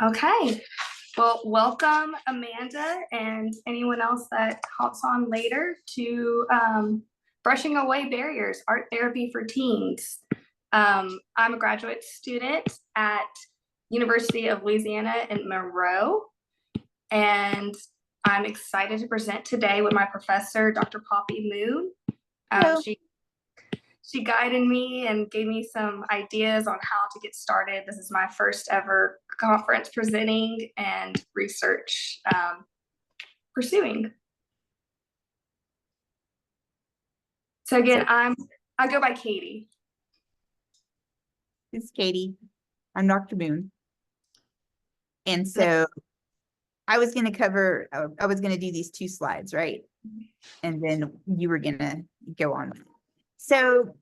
Okay. Well, welcome, Amanda, and anyone else that hops on later to Brushing Away Barriers, Art Therapy for Teens. I'm a graduate student at University of Louisiana in Monroe, and I'm excited to present today with my professor, Dr. Poppy Moon. Hello. She guided me and gave me some ideas on how to get started. This is my first ever conference presenting and research pursuing. So again, I go by Katie. This is Katie. I'm Dr. Moon. And so I was going to do these two slides, right? And then you were going to go on. So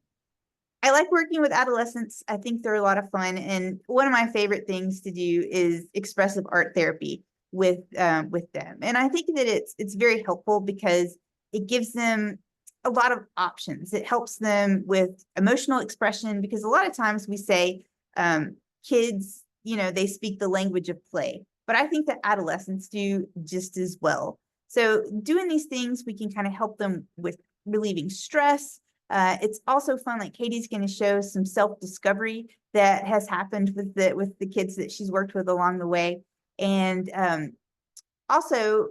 I like working with adolescents. I think they're a lot of fun. And one of my favorite things to do is expressive art therapy with them. And I think that it's very helpful because it gives them a lot of options. It helps them with emotional expression, because a lot of times we say kids, they speak the language of play, but I think that adolescents do just as well. So doing these things, we can kind of help them with relieving stress. It's also fun, like Katie's going to show some self-discovery that has happened with the kids that she's worked with along the way. And also,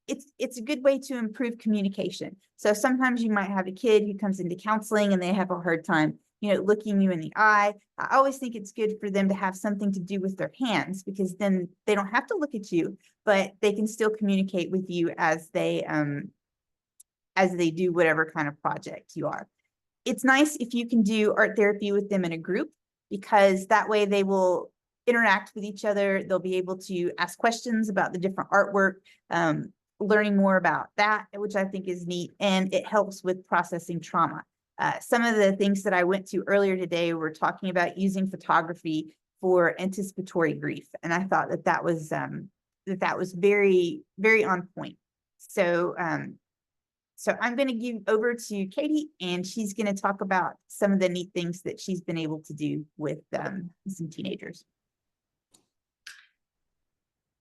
it's a good way to improve communication. So sometimes you might have a kid who comes into counseling and they have a hard time, looking you in the eye. I always think it's good for them to have something to do with their hands, because then they don't have to look at you, but they can still communicate with you as they do whatever kind of project you are. It's nice if you can do art therapy with them in a group, because that way they will interact with each other. They'll be able to ask questions about the different artwork, learning more about that, which I think is neat, and it helps with processing trauma. Some of the things that I went to earlier today were talking about using photography for anticipatory grief, and I thought that was very, very on point. So I'm going to give over to Katie, and she's going to talk about some of the neat things that she's been able to do with some teenagers.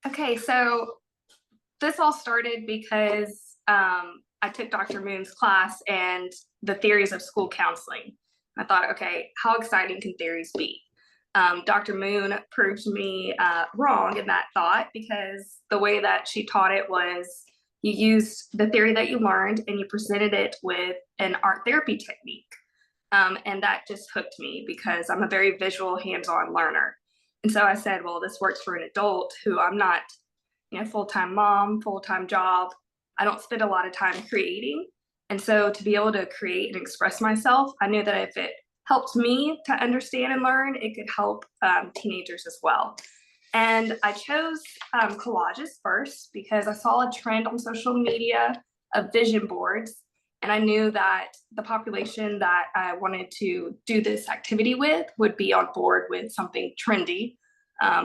Okay, so this all started because I took Dr. Moon's class and the theories of school counseling. I thought, okay, how exciting can theories be? Dr. Moon proved me wrong in that thought, because the way that she taught it was you used the theory that you learned and you presented it with an art therapy technique. And that just hooked me, because I'm a very visual, hands-on learner. And so I said, well, this works for an adult who I'm not, full-time mom, full-time job. I don't spend a lot of time creating. And so to be able to create and express myself, I knew that if it helped me to understand and learn, it could help teenagers as well. And I chose collages first because I saw a trend on social media of vision boards. And I knew that the population that I wanted to do this activity with would be on board with something trendy,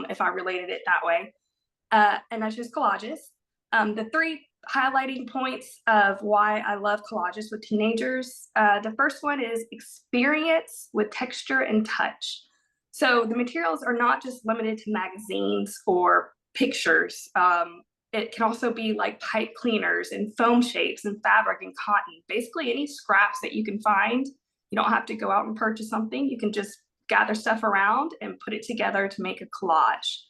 if I related it that way. And I chose collages. The three highlighting points of why I love collages with teenagers. The first one is experience with texture and touch. So the materials are not just limited to magazines or pictures. It can also be like pipe cleaners and foam shapes and fabric and cotton, basically any scraps that you can find. You don't have to go out and purchase something. You can just gather stuff around and put it together to make a collage.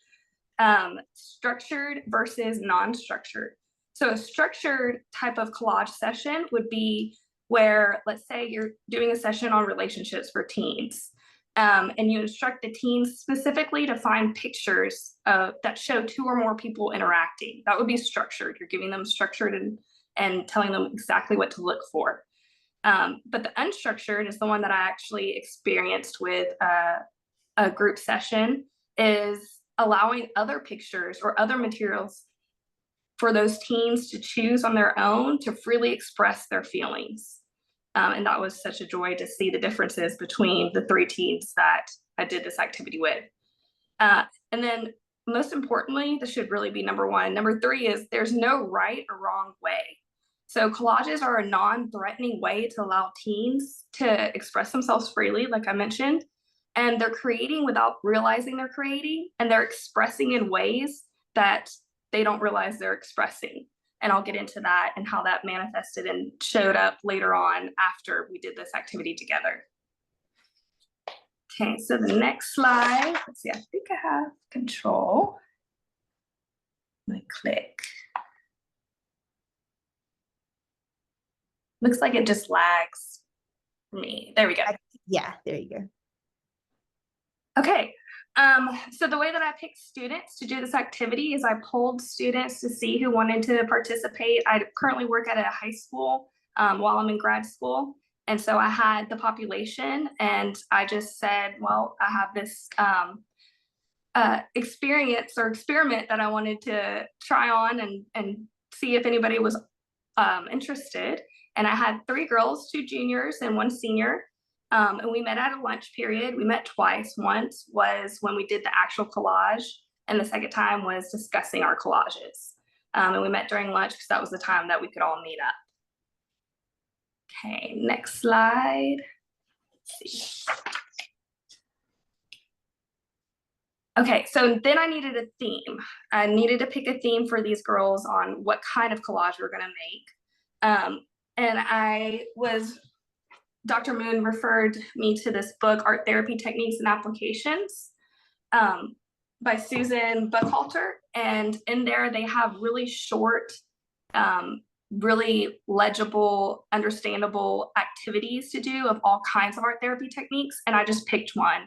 Structured versus non-structured. So a structured type of collage session would be where, let's say you're doing a session on relationships for teens, and you instruct the teens specifically to find pictures that show two or more people interacting. That would be structured. You're giving them structured and telling them exactly what to look for. But the unstructured is the one that I actually experienced with a group session, is allowing other pictures or other materials for those teens to choose on their own to freely express their feelings. And that was such a joy to see the differences between the three teens that I did this activity with. And then most importantly, this should really be number one. Number three is there's no right or wrong way. So collages are a non-threatening way to allow teens to express themselves freely, like I mentioned. and they're creating without realizing they're creating, and they're expressing in ways that they don't realize they're expressing. And I'll get into that and how that manifested and showed up later on after we did this activity together. Okay, so the next slide, let's see, I think I have control. Let me click. Looks like it just lags for me. There we go. Yeah, there you go. Okay, so the way that I picked students to do this activity is I polled students to see who wanted to participate. I currently work at a high school while I'm in grad school. And so I had the population and I just said, well, I have this experience or experiment that I wanted to try on and see if anybody was interested. And I had 3 girls, 2 juniors and 1 senior. And we met at a lunch period. We met twice. Once was when we did the actual collage, and the second time was discussing our collages. And we met during lunch because that was the time that we could all meet up. Okay, next slide. Let's see. Okay, so then I needed a theme. I needed to pick a theme for these girls on what kind of collage we're gonna make. And Dr. Moon referred me to this book, Art Therapy Techniques and Applications, by Susan Buckhalter. And in there, they have really short, really legible, understandable activities to do of all kinds of art therapy techniques. And I just picked one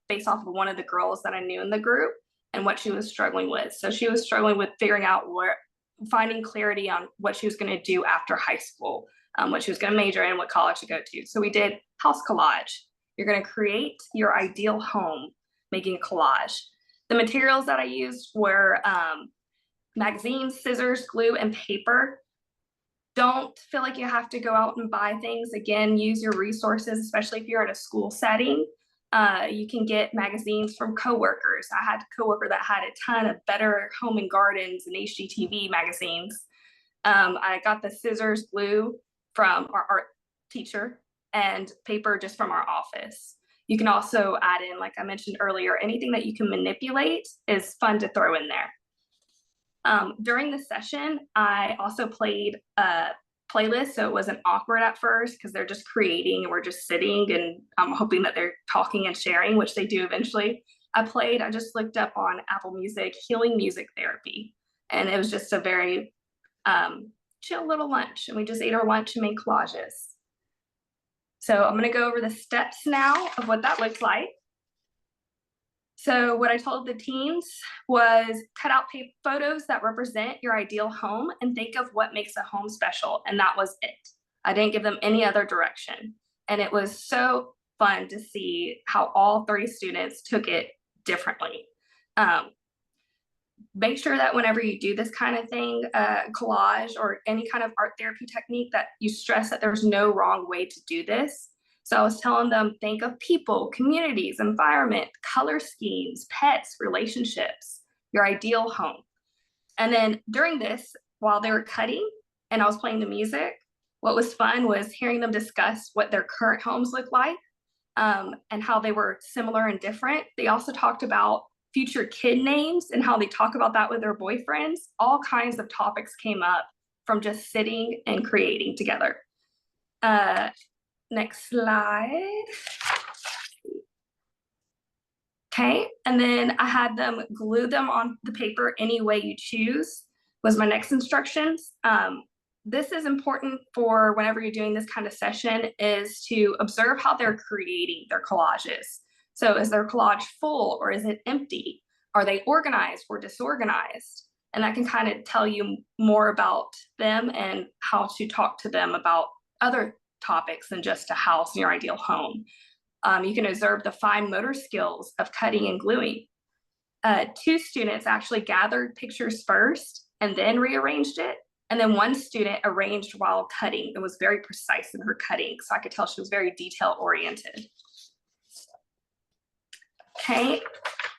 based off of one of the girls that I knew in the group and what she was struggling with. So she was struggling with figuring out finding clarity on what she was going to do after high school. What she was going to major in, what college to go to. So we did house collage. You're going to create your ideal home, making a collage. The materials that I used were magazines, scissors, glue, and paper. Don't feel like you have to go out and buy things. Again, use your resources, especially if you're in a school setting. You can get magazines from coworkers. I had a coworker that had a ton of Better Home and Gardens and HGTV magazines. I got the scissors, glue from our art teacher, and paper just from our office. You can also add in, like I mentioned earlier, anything that you can manipulate is fun to throw in there. During the session, I also played a playlist, so it wasn't awkward at first because they're just creating and we're just sitting, and I'm hoping that they're talking and sharing, which they do eventually. I just looked up on Apple Music, healing music therapy, and it was just a very chill little lunch, and we just ate our lunch and made collages. So I'm going to go over the steps now of what that looks like. So what I told the teens was cut out photos that represent your ideal home and think of what makes a home special, and that was it. I didn't give them any other direction, and it was so fun to see how all 30 students took it differently. Make sure that whenever you do this kind of thing, collage or any kind of art therapy technique, that you stress that there's no wrong way to do this. So I was telling them, think of people, communities, environment, color schemes, pets, relationships, your ideal home. And then during this, while they were cutting and I was playing the music, what was fun was hearing them discuss what their current homes look like and how they were similar and different. They also talked about future kid names and how they talk about that with their boyfriends. All kinds of topics came up from just sitting and creating together. Next slide. Okay, and then I had them glue them on the paper any way you choose was my next instructions. This is important for whenever you're doing this kind of session, is to observe how they're creating their collages. So is their collage full or is it empty? Are they organized or disorganized? And that can kind of tell you more about them and how to talk to them about other topics than just a house and your ideal home. You can observe the fine motor skills of cutting and gluing. 2 students actually gathered pictures first and then rearranged it. And then 1 student arranged while cutting. It was very precise in her cutting, so I could tell she was very detail oriented. Okay,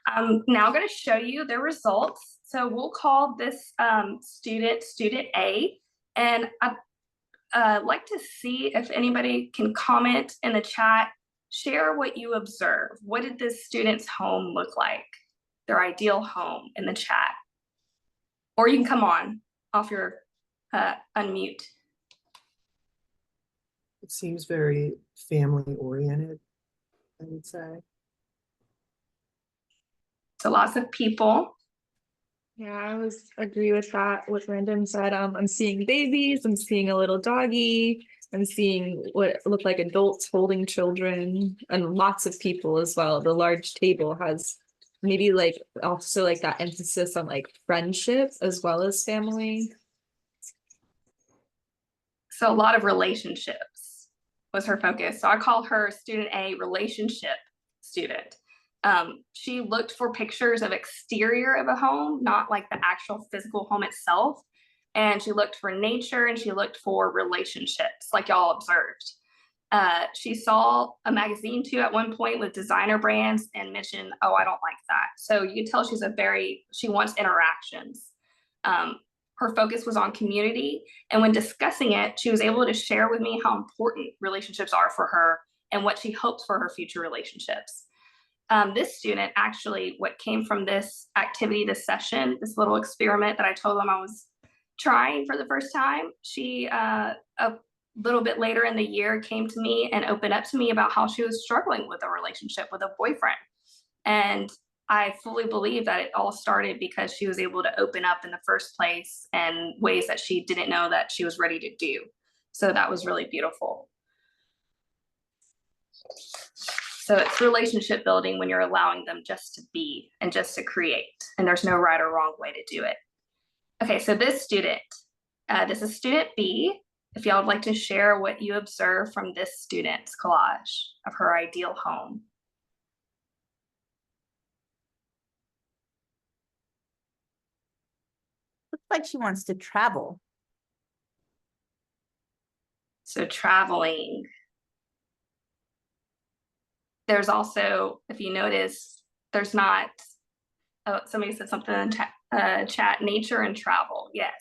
I'm now going to show you the results. So we'll call this student A, and I'd like to see if anybody can comment in the chat share what you observe. What did this student's home look like? Their ideal home in the chat. Or you can come on off your unmute. It seems very family oriented, I would say. So lots of people. Yeah, I was agree with that. What Brandon said. I'm seeing babies. I'm seeing a little doggy. I'm seeing what look like adults holding children, and lots of people as well. The large table has maybe like also like that emphasis on like friendship as well as family. So a lot of relationships was her focus. So I call her student A, relationship student. She looked for pictures of exterior of a home, not like the actual physical home itself. And she looked for nature and she looked for relationships, like y'all observed. She saw a magazine too at one point with designer brands and mentioned, oh, I don't like that. So you can tell she wants interactions. Her focus was on community. And when discussing it, she was able to share with me how important relationships are for her and what she hopes for her future relationships. This student actually, what came from this activity, this session, this little experiment that I told them I was trying for the first time, she, a little bit later in the year, came to me and opened up to me about how she was struggling with a relationship with a boyfriend. And I fully believe that it all started because she was able to open up in the first place and ways that she didn't know that she was ready to do. So that was really beautiful. So it's relationship building when you're allowing them just to be and just to create, and there's no right or wrong way to do it. Okay, so this student, this is student B. If y'all would like to share what you observe from this student's collage of her ideal home. Looks like she wants to travel. So traveling. There's also, if you notice, there's not, oh, somebody said something in chat, nature and travel, yes.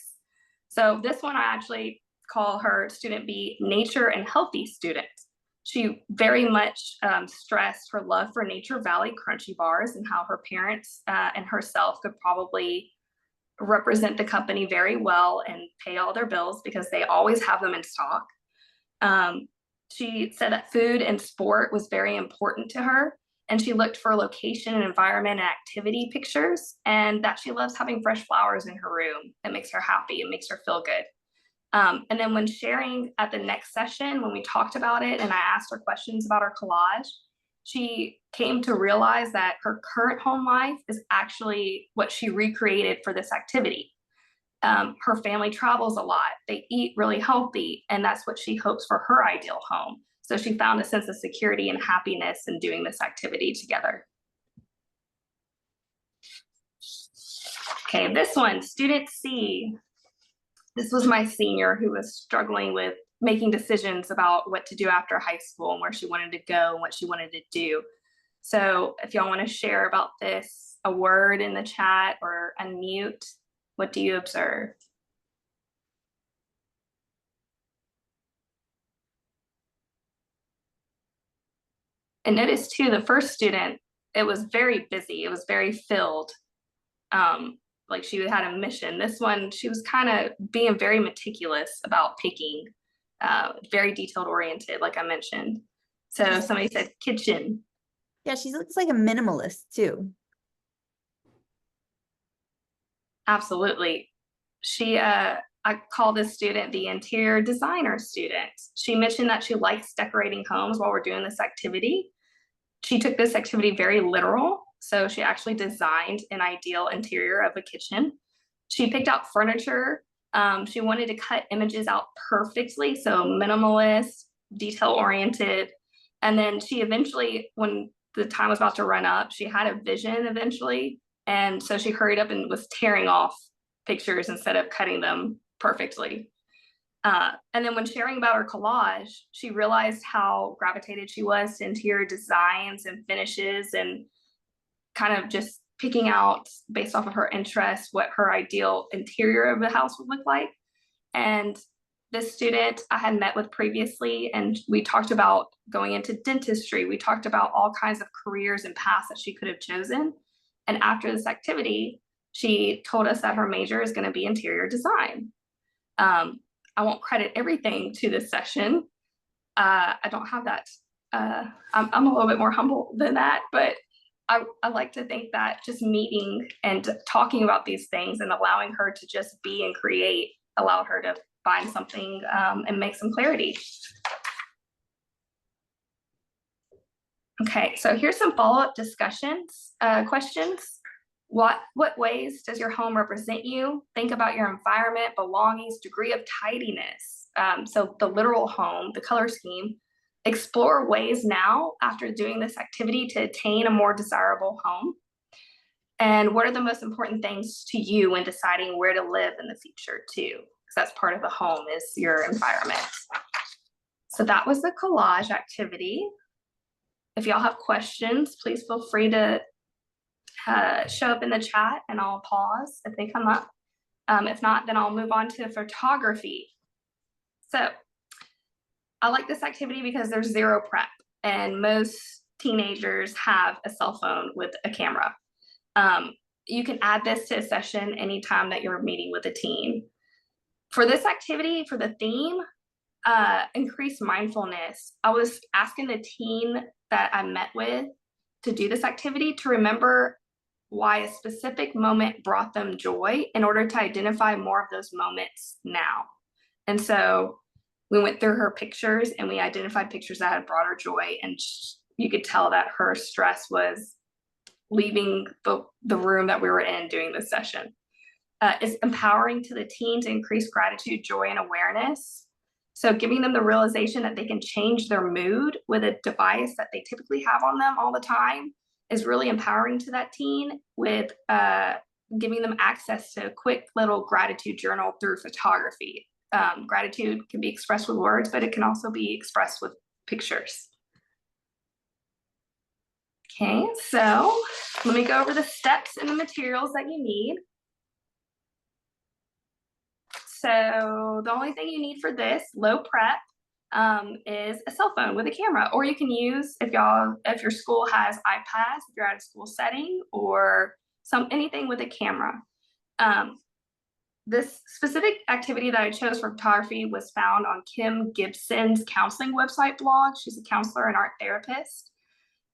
So this one I actually call her student B, nature and healthy student. She very much stressed her love for Nature Valley crunchy bars and how her parents and herself could probably represent the company very well and pay all their bills because they always have them in stock. She said that food and sport was very important to her, and she looked for location and environment and activity pictures, and that she loves having fresh flowers in her room. It makes her happy. It makes her feel good. And then when sharing at the next session, when we talked about it and I asked her questions about her collage, she came to realize that her current home life is actually what she recreated for this activity. Her family travels a lot. They eat really healthy, and that's what she hopes for her ideal home. So she found a sense of security and happiness in doing this activity together. Okay, this one, student C. This was my senior who was struggling with making decisions about what to do after high school and where she wanted to go and what she wanted to do. So if y'all want to share about this, a word in the chat or unmute, what do you observe? And notice too, the first student, it was very busy. It was very filled. Like she had a mission. This one, she was kind of being very meticulous about picking, very detailed oriented, like I mentioned. So somebody said kitchen. Yeah, she looks like a minimalist too. Absolutely. She, I call this student the interior designer student. She mentioned that she likes decorating homes while we're doing this activity. She took this activity very literal. So she actually designed an ideal interior of a kitchen. She picked out furniture. She wanted to cut images out perfectly. So minimalist, detail oriented. And then she eventually, when the time was about to run up, she had a vision eventually. And so she hurried up and was tearing off pictures instead of cutting them perfectly. And then when sharing about her collage, she realized how gravitated she was to interior designs and finishes and kind of just picking out based off of her interests what her ideal interior of the house would look like. And this student I had met with previously, and we talked about going into dentistry. We talked about all kinds of careers and paths that she could have chosen. And after this activity, she told us that her major is going to be interior design. I won't credit everything to this session. I don't have that. I'm a little bit more humble than that, but I like to think that just meeting and talking about these things and allowing her to just be and create allowed her to find something and make some clarity. Okay, so here's some follow-up discussions, questions. What ways does your home represent you? Think about your environment, belongings, degree of tidiness. So the literal home, the color scheme. Explore ways now after doing this activity to attain a more desirable home. And what are the most important things to you when deciding where to live in the future too? Because that's part of the home is your environment. So that was the collage activity. If y'all have questions, please feel free to show up in the chat and I'll pause if they come up. If not, then I'll move on to photography. So I like this activity because there's zero prep and most teenagers have a cell phone with a camera. You can add this to a session anytime that you're meeting with a teen. For this activity, for the theme, increase mindfulness. I was asking the teen that I met with to do this activity to remember why a specific moment brought them joy in order to identify more of those moments now. And so we went through her pictures and we identified pictures that had brought her joy, and you could tell that her stress was leaving the room that we were in doing this session. It's empowering to the teen to increase gratitude, joy, and awareness. So giving them the realization that they can change their mood with a device that they typically have on them all the time is really empowering to that teen, with giving them access to a quick little gratitude journal through photography. Gratitude can be expressed with words, but it can also be expressed with pictures. Okay, so let me go over the steps and the materials that you need. So the only thing you need for this low prep is a cell phone with a camera, or you can use, if your school has iPads, if you're at a school setting, or anything with a camera. This specific activity that I chose for photography was found on Kim Gibson's counseling website blog. She's a counselor and art therapist.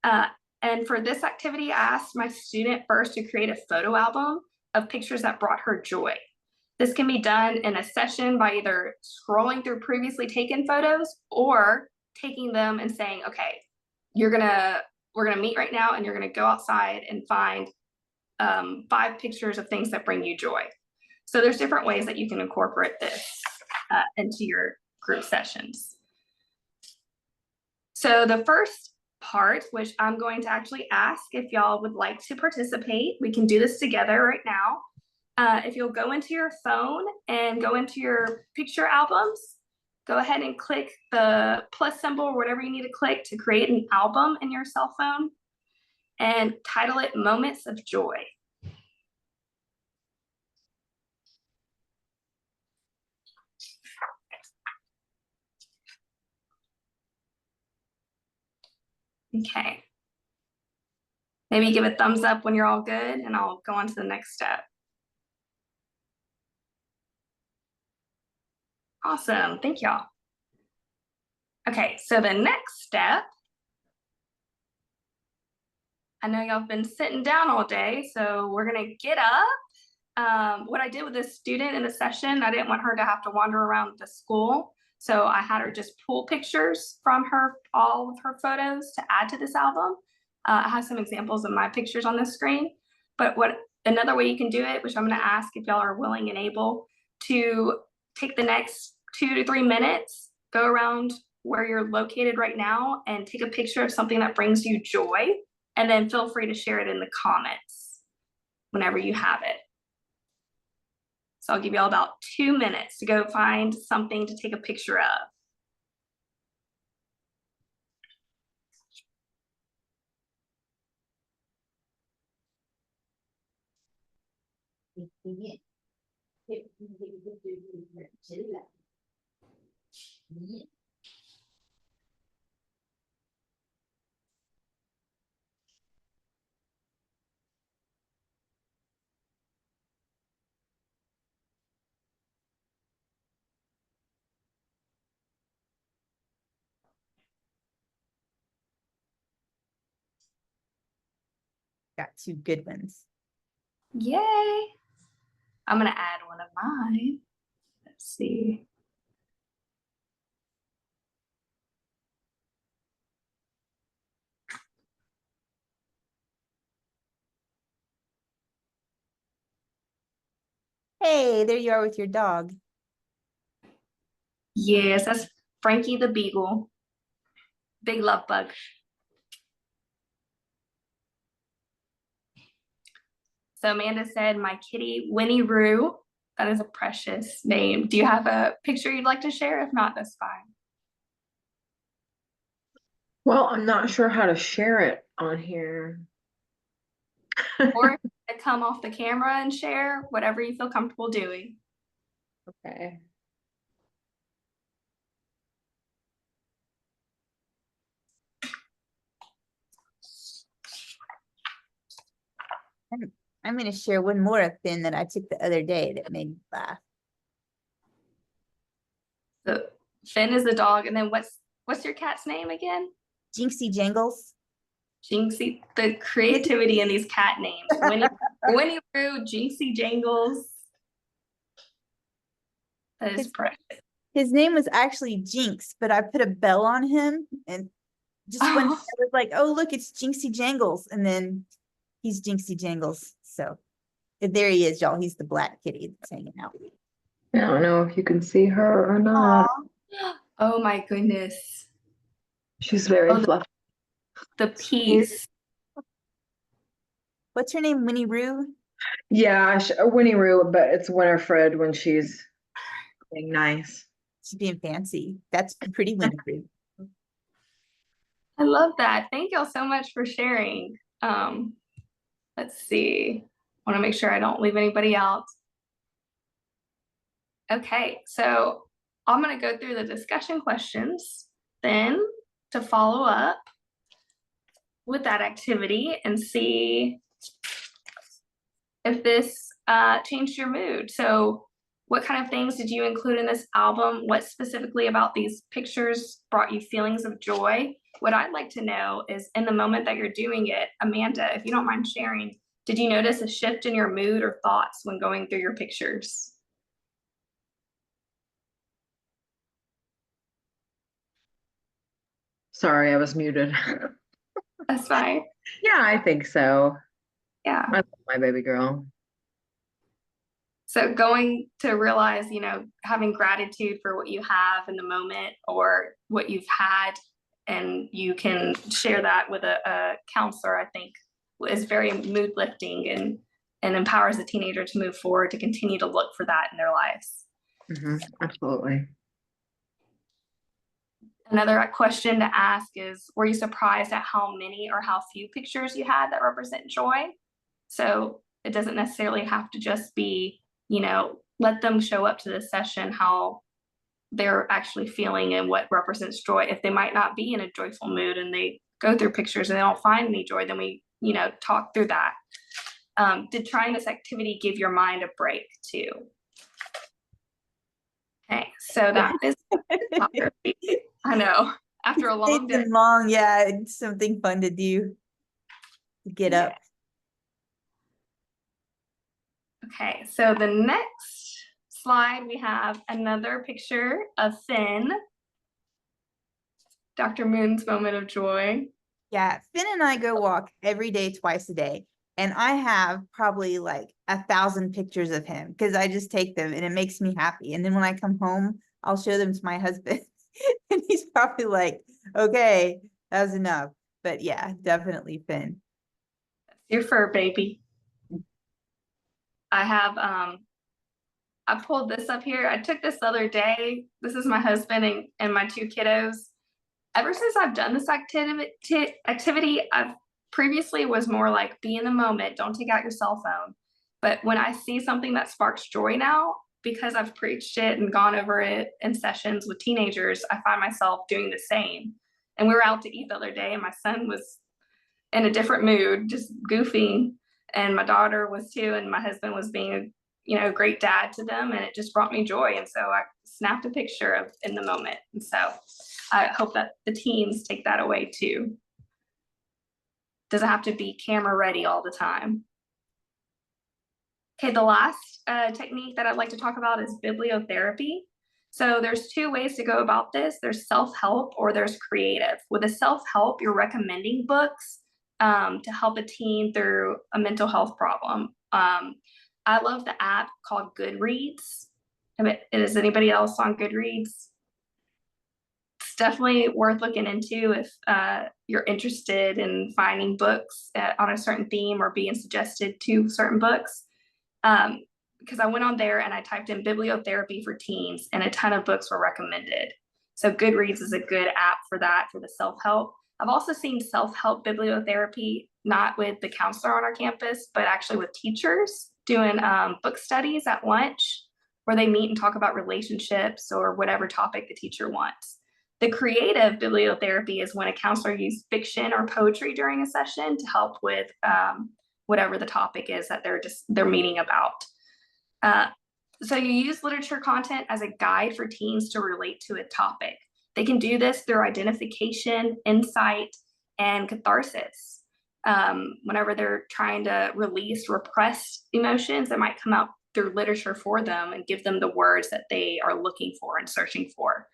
And for this activity, I asked my student first to create a photo album of pictures that brought her joy. This can be done in a session by either scrolling through previously taken photos or taking them and saying, okay, we're gonna meet right now and you're gonna go outside and find 5 pictures of things that bring you joy. So there's different ways that you can incorporate this into your group sessions. So the first part, which I'm going to actually ask if y'all would like to participate, we can do this together right now. If you'll go into your phone and go into your picture albums, go ahead and click the plus symbol or whatever you need to click to create an album in your cell phone and title it Moments of Joy. Okay. Maybe give a thumbs up when you're all good and I'll go on to the next step. Awesome, thank y'all. Okay, so the next step, I know y'all have been sitting down all day, so we're gonna get up. What I did with this student in the session, I didn't want her to have to wander around the school. So I had her just pull pictures from all of her photos to add to this album. I have some examples of my pictures on the screen, but another way you can do it, which I'm gonna ask if y'all are willing and able to take the next 2 to 3 minutes, go around where you're located right now and take a picture of something that brings you joy, and then feel free to share it in the comments whenever you have it. So I'll give you all about 2 minutes to go find something to take a picture of. Got two good ones. Yay. I'm gonna add one of mine. Let's see. Hey, there you are with your dog. Yes, that's Frankie the Beagle. Big love bug. So Amanda said, my kitty, Winnie Roo. That is a precious name. Do you have a picture you'd like to share? If not, that's fine. Well, I'm not sure how to share it on here. Or come off the camera and share whatever you feel comfortable doing. Okay. I'm going to share one more of Finn that I took the other day that made me laugh. So Finn is the dog, and then what's your cat's name again? Jinxie Jangles. Jinxie. The creativity in these cat names. Winnie Roo, Jinxie Jangles. That is precious. His name was actually Jinx, but I put a bell on him and just when I was like, oh, look, it's Jinxie Jangles. And then he's Jinxie Jangles. So there he is, y'all. He's the black kitty that's hanging out. I don't know if you can see her or not. Aw. Oh my goodness. She's very fluffy. The peace. What's her name? Winnie Roo? Yeah, Winnie Roo, but it's Winifred when she's being nice. She's being fancy. That's a pretty Winnie Roo. I love that. Thank y'all so much for sharing. Let's see. I want to make sure I don't leave anybody out. Okay, so I'm going to go through the discussion questions then to follow up with that activity and see if this changed your mood. So what kind of things did you include in this album? What specifically about these pictures brought you feelings of joy? What I'd like to know is in the moment that you're doing it, Amanda, if you don't mind sharing, did you notice a shift in your mood or thoughts when going through your pictures? Sorry, I was muted. That's fine. Yeah, I think so. Yeah. I love my baby girl. So going to realize, you know, having gratitude for what you have in the moment or what you've had, and you can share that with a counselor, I think is very mood lifting and empowers the teenager to move forward, to continue to look for that in their lives. Absolutely. Another question to ask is, were you surprised at how many or how few pictures you had that represent joy? So it doesn't necessarily have to just be, you know, let them show up to the session how they're actually feeling and what represents joy. If they might not be in a joyful mood and they go through pictures and they don't find any joy, then we, you know, talk through that. Did trying this activity give your mind a break too? Okay, so that is, I know, after a long It's day. been long, yeah, it's something fun to do. To get up. Okay, so the next slide, we have another picture of Finn. Dr. Moon's moment of joy. Yeah, Finn and I go walk every day, twice a day. And I have probably like 1,000 pictures of him because I just take them and it makes me happy. And then when I come home, I'll show them to my husband. And he's probably like, okay, that was enough. But yeah, definitely Finn. Your fur baby. I have, I pulled this up here. I took this the other day. This is my husband and my two kiddos. Ever since I've done this activity, I've previously was more like, be in the moment, don't take out your cell phone. But when I see something that sparks joy now, because I've preached it and gone over it in sessions with teenagers, I find myself doing the same. And we were out to eat the other day, and my son was in a different mood, just goofing, and my daughter was too, and my husband was being a great dad to them, and it just brought me joy. And so I snapped a picture of in the moment. And so I hope that the teens take that away too. Doesn't have to be camera ready all the time. Okay, the last technique that I'd like to talk about is bibliotherapy. So there's two ways to go about this. There's self-help or there's creative. With the self-help, you're recommending books to help a teen through a mental health problem. I love the app called Goodreads. Is anybody else on Goodreads? It's definitely worth looking into if you're interested in finding books on a certain theme or being suggested to certain books. Because I went on there and I typed in bibliotherapy for teens, and a ton of books were recommended. So Goodreads is a good app for that, for the self-help. I've also seen self-help bibliotherapy, not with the counselor on our campus, but actually with teachers doing book studies at lunch, where they meet and talk about relationships or whatever topic the teacher wants. The creative bibliotherapy is when a counselor uses fiction or poetry during a session to help with whatever the topic is that they're meeting about. So you use literature content as a guide for teens to relate to a topic. They can do this through identification, insight, and catharsis. Whenever they're trying to release repressed emotions, that might come out through literature for them and give them the words that they are looking for and searching for.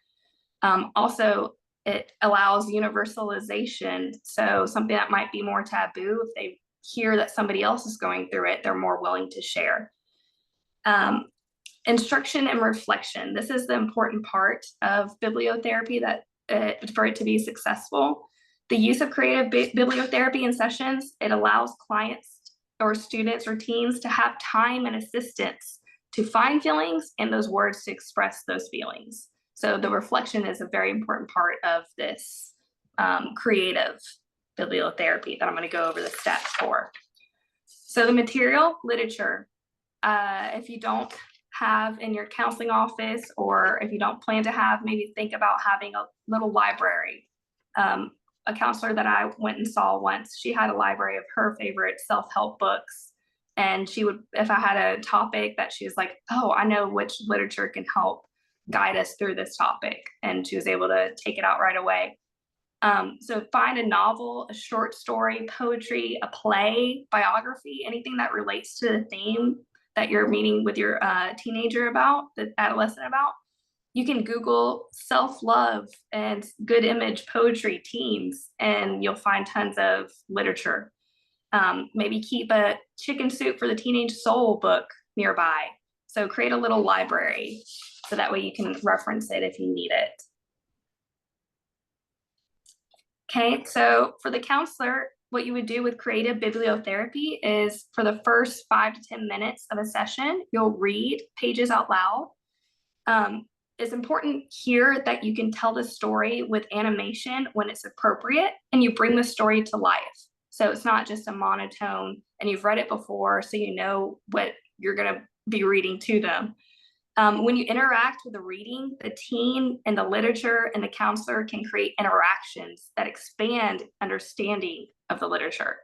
Also, it allows universalization. So something that might be more taboo, if they hear that somebody else is going through it, they're more willing to share. Instruction and reflection. This is the important part of bibliotherapy that for it to be successful. The use of creative bibliotherapy in sessions, it allows clients or students or teens to have time and assistance to find feelings and those words to express those feelings. So the reflection is a very important part of this creative bibliotherapy that I'm going to go over the steps for. So the material, literature. If you don't have in your counseling office, or if you don't plan to have, maybe think about having a little library. A counselor that I went and saw once, she had a library of her favorite self-help books. And she would, if I had a topic that she was like, oh, I know which literature can help guide us through this topic. And she was able to take it out right away. So find a novel, a short story, poetry, a play, biography, anything that relates to the theme that you're meeting with your teenager about, the adolescent about. You can Google self-love and good image poetry teens, and you'll find tons of literature. Maybe keep a chicken soup for the teenage soul book nearby. So create a little library so that way you can reference it if you need it. Okay, so for the counselor, what you would do with creative bibliotherapy is for the first 5 to 10 minutes of a session, you'll read pages out loud. It's important here that you can tell the story with animation when it's appropriate, and you bring the story to life. So it's not just a monotone and you've read it before, so you know what you're going to be reading to them. When you interact with the reading, the teen and the literature and the counselor can create interactions that expand understanding of the literature.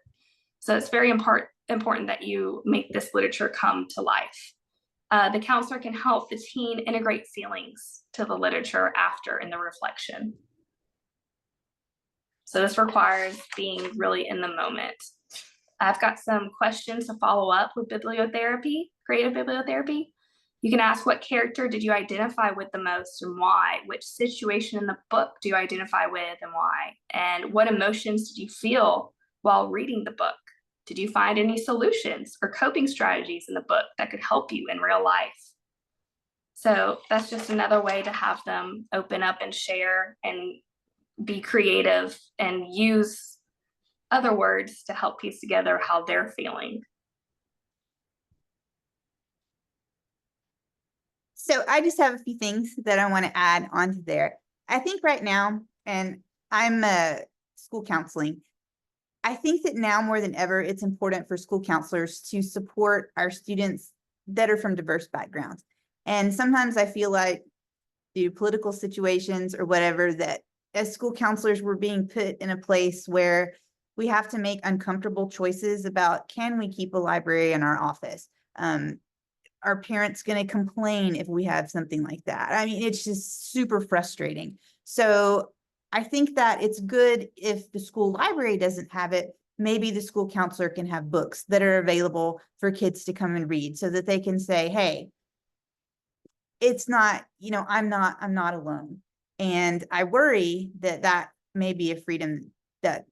So it's very important that you make this literature come to life. The counselor can help the teen integrate feelings to the literature after in the reflection. So this requires being really in the moment. I've got some questions to follow up with bibliotherapy, creative bibliotherapy. You can ask, what character did you identify with the most and why? Which situation in the book do you identify with and why? And what emotions did you feel while reading the book? Did you find any solutions or coping strategies in the book that could help you in real life? So that's just another way to have them open up and share and be creative and use other words to help piece together how they're feeling. So I just have a few things that I want to add onto there. I think right now, and I'm school counseling, I think that now more than ever, it's important for school counselors to support our students that are from diverse backgrounds. And sometimes I feel like due to political situations or whatever, that as school counselors, we're being put in a place where we have to make uncomfortable choices about, can we keep a library in our office? Are parents going to complain if we have something like that? I mean, it's just super frustrating. So I think that it's good if the school library doesn't have it, maybe the school counselor can have books that are available for kids to come and read so that they can say, hey, it's not, I'm not alone. And I worry that that may be a freedom that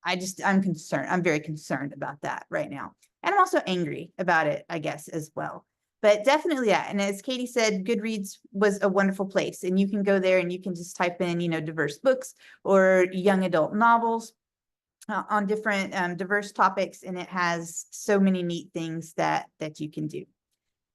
I'm concerned. I'm very concerned about that right now. And I'm also angry about it, I guess, as well. But definitely that. And as Katie said, Goodreads was a wonderful place. And you can go there and you can just type in, diverse books or young adult novels on different diverse topics. And it has so many neat things that you can do.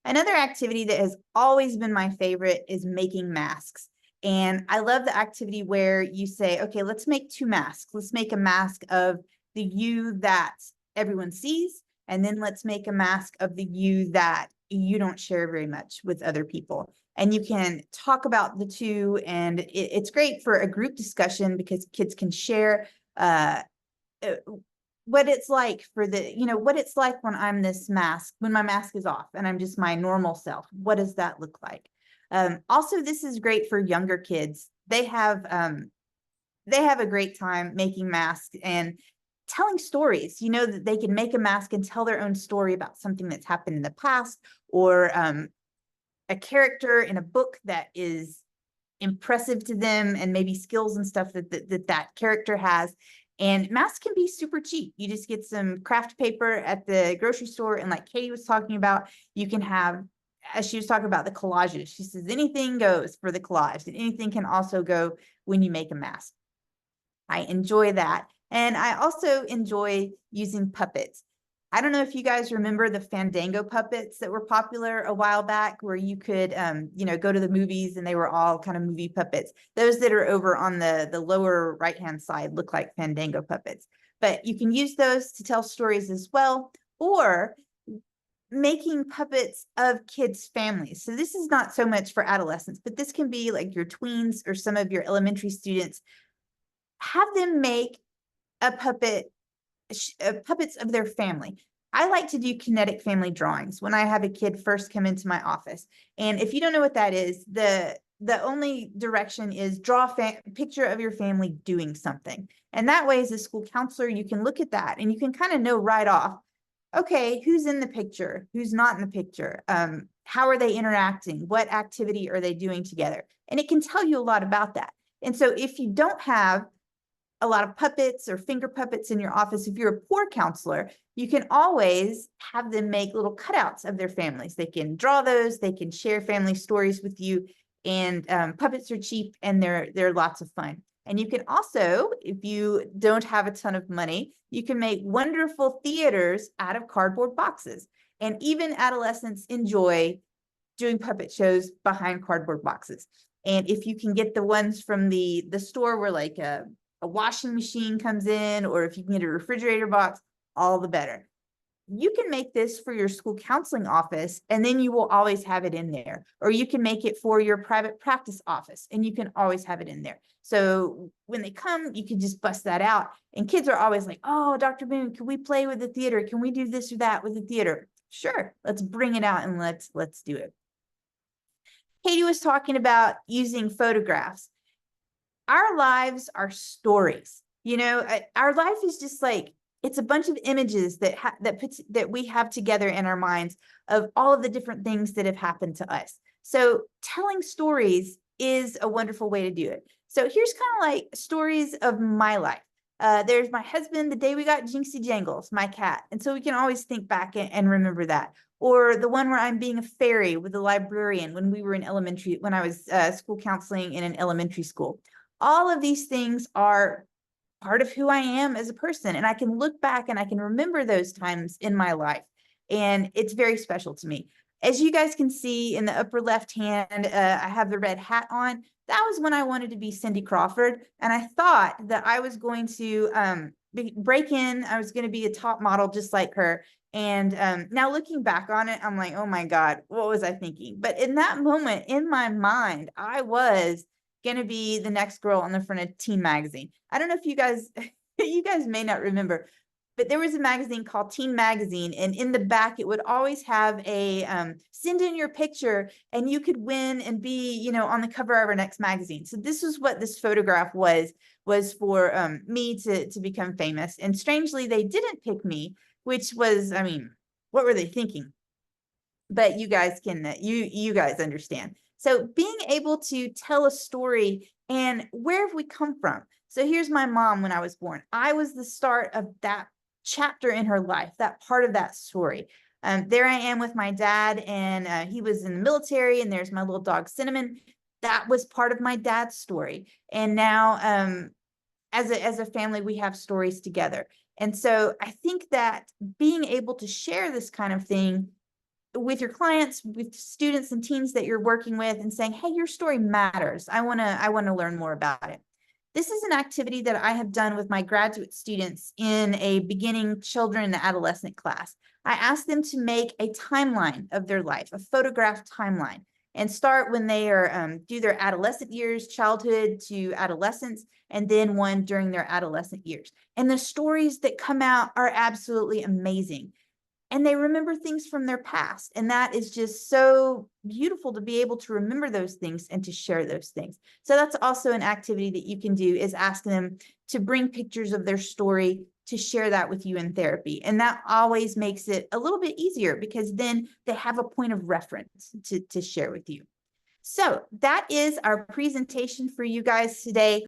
Another activity that has always been my favorite is making masks. And I love the activity where you say, okay, let's make 2 masks. Let's make a mask of the you that everyone sees, and then let's make a mask of the you that you don't share very much with other people. And you can talk about the two, and it's great for a group discussion because kids can share what it's like for what it's like when I'm this mask, when my mask is off and I'm just my normal self. What does that look like? Also, this is great for younger kids. They have a great time making masks and telling stories, that they can make a mask and tell their own story about something that's happened in the past, or a character in a book that is impressive to them, and maybe skills and stuff that character has. And masks can be super cheap. You just get some craft paper at the grocery store, and like Katie was talking about, you can have, as she was talking about the collages, she says anything goes for the collage, and anything can also go when you make a mask. I enjoy that. And I also enjoy using puppets. I don't know if you guys remember the Fandango puppets that were popular a while back, where you could, go to the movies and they were all kind of movie puppets. Those that are over on the lower right-hand side look like Fandango puppets. But you can use those to tell stories as well, or making puppets of kids' families. So this is not so much for adolescents, but this can be like your tweens or some of your elementary students. Have them make a puppets of their family. I like to do kinetic family drawings when I have a kid first come into my office. And if you don't know what that is, the only direction is draw a picture of your family doing something. And that way, as a school counselor, you can look at that and you can kind of know right off, okay, who's in the picture, who's not in the picture, how are they interacting, what activity are they doing together? And it can tell you a lot about that. And so if you don't have a lot of puppets or finger puppets in your office, if you're a poor counselor, you can always have them make little cutouts of their families. They can draw those, they can share family stories with you, and puppets are cheap and they're lots of fun. And you can also, if you don't have a ton of money, you can make wonderful theaters out of cardboard boxes. And even adolescents enjoy doing puppet shows behind cardboard boxes. And if you can get the ones from the store where like a washing machine comes in, or if you can get a refrigerator box, all the better. You can make this for your school counseling office, and then you will always have it in there. Or you can make it for your private practice office, and you can always have it in there. So when they come, you can just bust that out. And kids are always like, oh, Dr. Boone, can we play with the theater? Can we do this or that with the theater? Sure, let's bring it out and let's do it. Katie was talking about using photographs. Our lives are stories. Our life is just like, it's a bunch of images that we have together in our minds of all of the different things that have happened to us. So telling stories is a wonderful way to do it. So here's kind of like stories of my life. There's my husband, the day we got Jinxie Jangles, my cat. And so we can always think back and remember that. Or the one where I'm being a fairy with the librarian when I was school counseling in an elementary school. All of these things are part of who I am as a person. And I can look back and I can remember those times in my life. And it's very special to me. As you guys can see in the upper left hand, I have the red hat on. That was when I wanted to be Cindy Crawford. And I thought that I was going to break in. I was going to be a top model just like her And now looking back on it, I'm like, oh my God, what was I thinking? But in that moment, in my mind, I was going to be the next girl on the front of Teen Magazine. I don't know if you guys, you guys may not remember, but there was a magazine called Teen Magazine, and in the back, it would always have a send in your picture and you could win and be, you know, on the cover of our next magazine. So this was what this photograph was for me to become famous. And strangely, they didn't pick me, which was, I mean, what were they thinking? But you guys can, you guys understand. So being able to tell a story and where have we come from? So here's my mom when I was born. I was the start of that chapter in her life, that part of that story. There I am with my dad, and he was in the military, and there's my little dog Cinnamon. That was part of my dad's story. And now as a family, we have stories together. And so I think that being able to share this kind of thing with your clients, with students and teens that you're working with, and saying, hey, your story matters. I want to learn more about it. This is an activity that I have done with my graduate students in a beginning children and adolescent class. I asked them to make a timeline of their life, a photograph timeline, and start when they are do their adolescent years, childhood to adolescence, and then one during their adolescent years. And the stories that come out are absolutely amazing. And they remember things from their past. And that is just so beautiful to be able to remember those things and to share those things. So that's also an activity that you can do, is ask them to bring pictures of their story to share that with you in therapy. And that always makes it a little bit easier, because then they have a point of reference to share with you. So that is our presentation for you guys today.